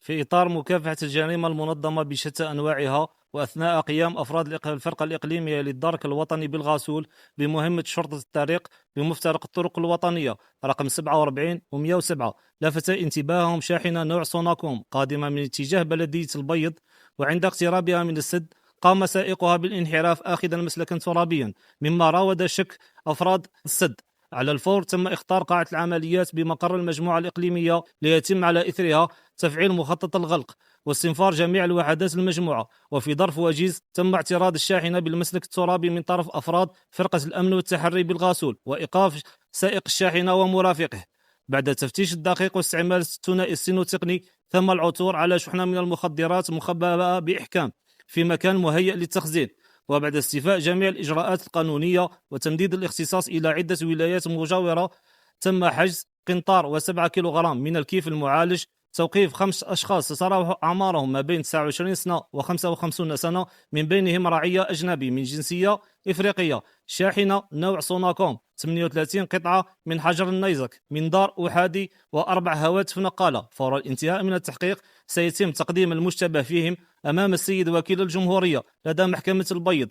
في إطار مكافحة الجريمة المنظمة بشتى أنواعها، وأثناء قيام أفراد الفرقة الإقليمية للدرك الوطني بالغاسول بمهمة شرطة الطريق بمفترق الطرق الوطنية رقم 47 و107، لفت انتباههم شاحنة نوع سوناكوم قادمة من اتجاه بلدية البيض، وعند اقترابها من السد قام سائقها بالانحراف آخذا مسلكا ترابيا، مما راود شك أفراد السد. على الفور تم إخطار قاعة العمليات بمقر المجموعة الإقليمية ليتم على إثرها تفعيل مخطط الغلق واستنفار جميع الوحدات المجموعة. وفي ظرف وجيز تم اعتراض الشاحنة بالمسلك الترابي من طرف أفراد فرقة الأمن والتحري بالغاسول وإيقاف سائق الشاحنة ومرافقه. بعد التفتيش الدقيق واستعمال الثنائي السينوتقني تم العثور على شحنة من المخدرات مخبأة بإحكام في مكان مهيأ للتخزين. وبعد استيفاء جميع الإجراءات القانونية وتمديد الاختصاص إلى عدة ولايات مجاورة، تم حجز قنطار و7 كيلوغرام من الكيف المعالج، توقيف 5 أشخاص تتراوح أعمارهم ما بين 29 سنة و55 سنة، من بينهم رعية أجنبي من جنسية إفريقية، شاحنة نوع سوناكوم، 38 قطعة من حجر النيزك، منظار أحادي و4 هواتف نقالة. فور الانتهاء من التحقيق سيتم تقديم المشتبه فيهم أمام السيد وكيل الجمهورية لدى محكمة البيض